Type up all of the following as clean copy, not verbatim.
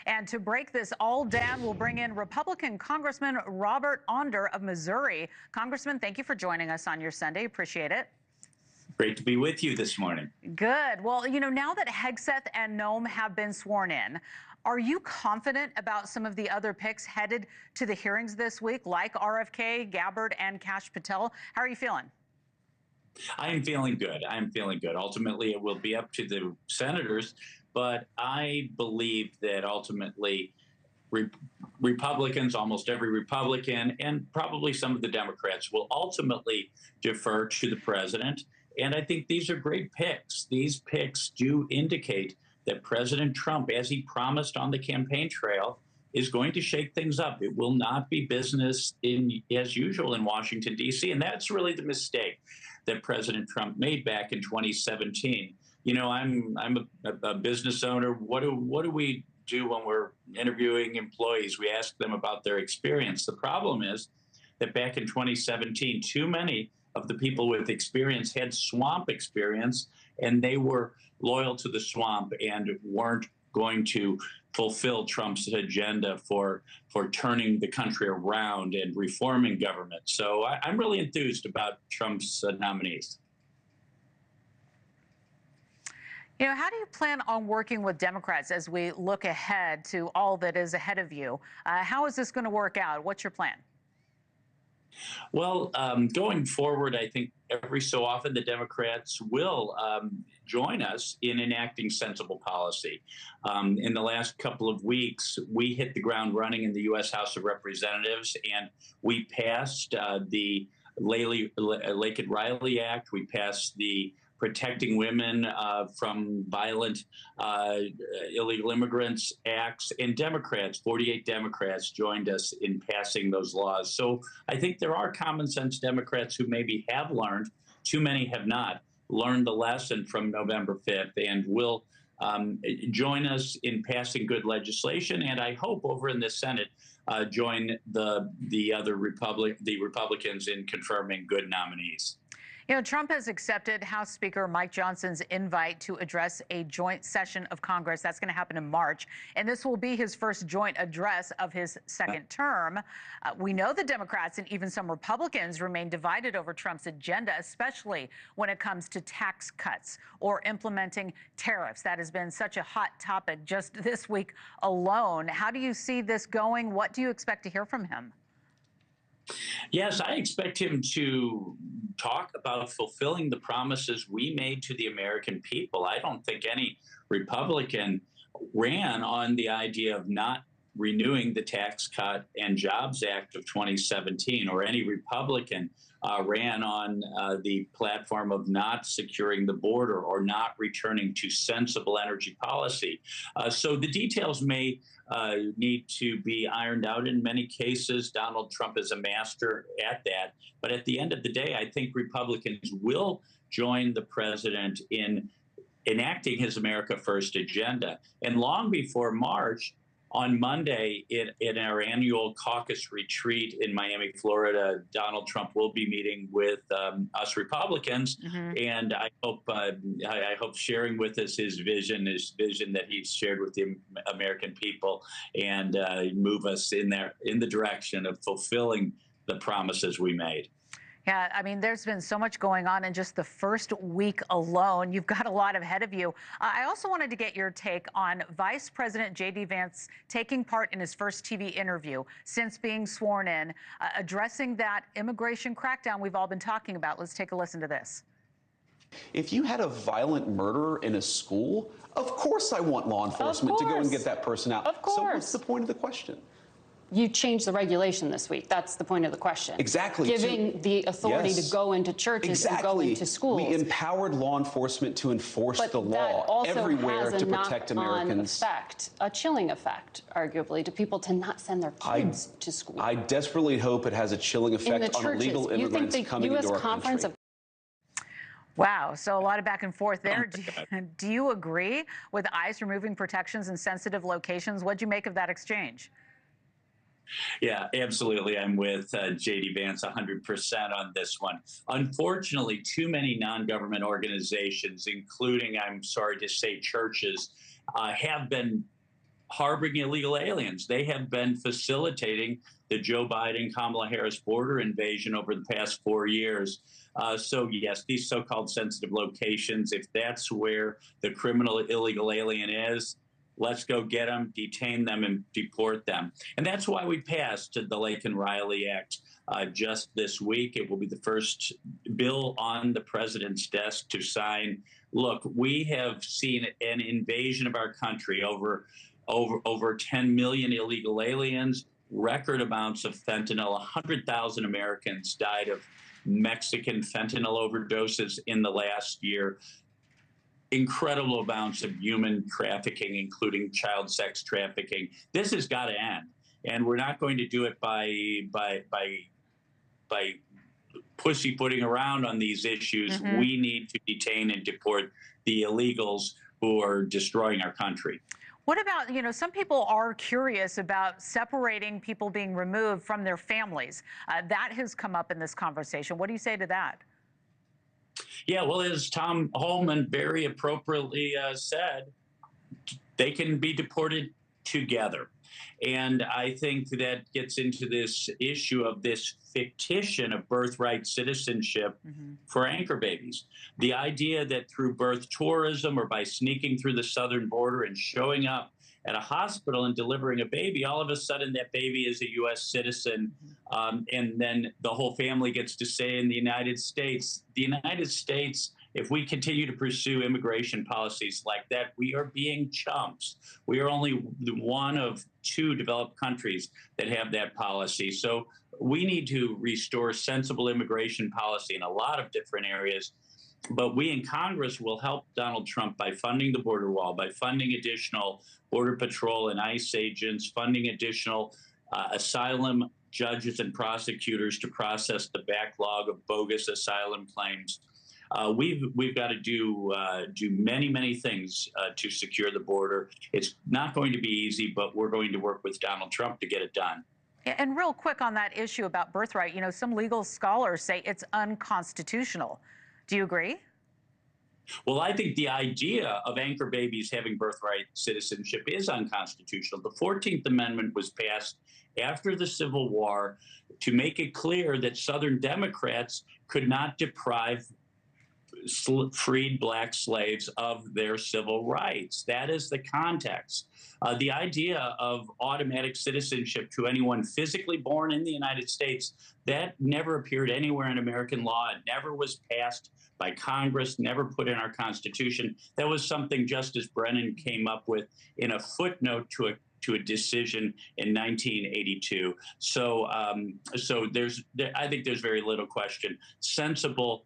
And to break this all down, we'll bring in Republican Congressman Robert Onder of Missouri. Congressman, thank you for joining us on your Sunday. Appreciate it. Great to be with you this morning. Good. Well, now that Hegseth and Noem have been sworn in, are you confident about some of the other picks headed to the hearings this week, like RFK, Gabbard, and Kash Patel? How are you feeling? I am feeling good. I'm feeling good. Ultimately, it will be up to the senators, but I believe that ultimately Republicans, almost every Republican, and probably some of the Democrats will ultimately defer to the president. And I think these are great picks. These picks do indicate that President Trump, as he promised on the campaign trail, is going to shake things up. It will not be business as usual in Washington, D.C. And that's really the mistake that President Trump made back in 2017. I'm a business owner. What do we do when we're interviewing employees? We ask them about their experience. The problem is that back in 2017, too many of the people with experience had swamp experience, and they were loyal to the swamp and weren't going to fulfill Trump's agenda for turning the country around and reforming government. So I'm really enthused about Trump's nominees. How do you plan on working with Democrats as we look ahead to all that is ahead of you? How is this going to work out? What's your plan? Well, going forward, I think every so often the Democrats will join us in enacting sensible policy. In the last couple of weeks, we hit the ground running in the U.S. House of Representatives, and we passed the Laken-Riley Act. We passed the Protecting Women from Violent Illegal Immigrants Acts, and Democrats, 48 Democrats, joined us in passing those laws. So I think there are common sense Democrats who maybe have learned, too many have not, learned the lesson from November 5th and will join us in passing good legislation, and I hope over in the Senate join the Republicans in confirming good nominees. Trump has accepted House Speaker Mike Johnson's invite to address a joint session of Congress. That's going to happen in March, and this will be his first joint address of his second term. We know the Democrats and even some Republicans remain divided over Trump's agenda, especially when it comes to tax cuts or implementing tariffs. That has been such a hot topic just this week alone. How do you see this going? What do you expect to hear from him? Yes, I expect him to talk about fulfilling the promises we made to the American people. I don't think any Republican ran on the idea of not renewing the Tax Cut and Jobs Act of 2017, or any Republican ran on the platform of not securing the border or not returning to sensible energy policy. So the details may need to be ironed out in many cases. Donald Trump is a master at that. But at the end of the day, I think Republicans will join the president in enacting his America First agenda. And long before March, on Monday, in our annual caucus retreat in Miami, Florida, Donald Trump will be meeting with us Republicans, and I hope sharing with us his vision that he's shared with the American people, and move us in the direction of fulfilling the promises we made. Yeah, I mean, there's been so much going on in just the first week alone. You've got a lot ahead of you. I also wanted to get your take on Vice President J.D. Vance taking part in his first TV interview since being sworn in, addressing that immigration crackdown we've all been talking about. Let's take a listen to this. If you had a violent murderer in a school, of course I want law enforcement to go and get that person out. Of course. So what's the point of the question? You changed the regulation this week. That's the point of the question. Exactly. Giving the authority to go into churches and go into schools. We empowered law enforcement to enforce the law everywhere to protect Americans. Effect, a chilling effect, arguably, to people to not send their kids to school. I desperately hope it has a chilling effect on illegal immigrants coming into our country. Wow, so a lot of back and forth there. Do you agree with ICE removing protections in sensitive locations? What'd you make of that exchange? Yeah, absolutely. I'm with J.D. Vance 100% on this one. Unfortunately, too many non-government organizations, including, I'm sorry to say, churches, have been harboring illegal aliens. They have been facilitating the Joe Biden, Kamala Harris border invasion over the past 4 years. So yes, these so-called sensitive locations, if that's where the criminal illegal alien is, let's go get them, detain them, and deport them. And that's why we passed the Laken Riley Act just this week. It will be the first bill on the president's desk to sign. Look, we have seen an invasion of our country, over 10 million illegal aliens, record amounts of fentanyl. 100,000 Americans died of Mexican fentanyl overdoses in the last year. Incredible amounts of human trafficking, including child sex trafficking. This has got to end, and we're not going to do it by pussyfooting around on these issues. We need to detain and deport the illegals who are destroying our country. What about, some people are curious about separating people being removed from their families. That has come up in this conversation. What do you say to that? Yeah, well, as Tom Holman very appropriately said, they can be deported together. And I think that gets into this issue of this fictition of birthright citizenship for anchor babies. The idea that through birth tourism or by sneaking through the southern border and showing up at a hospital and delivering a baby, all of a sudden that baby is a U.S. citizen, and then the whole family gets to stay in the United States. The United States, if we continue to pursue immigration policies like that, we are being chumps. We are only one of 2 developed countries that have that policy. So we need to restore sensible immigration policy in a lot of different areas. But we in Congress will help Donald Trump by funding the border wall, by funding additional Border Patrol and ICE agents, funding additional asylum judges and prosecutors to process the backlog of bogus asylum claims. We've got to do many things to secure the border. It's not going to be easy, but we're going to work with Donald Trump to get it done. And real quick on that issue about birthright, some legal scholars say it's unconstitutional. Do you agree? Well, I think the idea of anchor babies having birthright citizenship is unconstitutional. The 14th Amendment was passed after the Civil War to make it clear that Southern Democrats could not deprive freed black slaves of their civil rights. That is the context. The idea of automatic citizenship to anyone physically born in the United States, that never appeared anywhere in American law. It never was passed by Congress, never put in our Constitution. That was something Justice Brennan came up with in a footnote to a decision in 1982. So, I think there's very little question. Sensible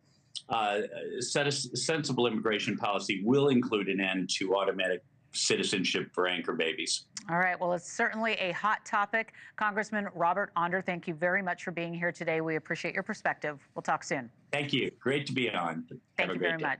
immigration policy will include an end to automatic citizenship for anchor babies. All right. Well, it's certainly a hot topic. Congressman Robert Onder, thank you very much for being here today. We appreciate your perspective. We'll talk soon. Thank you. Great to be on. Thank you very much.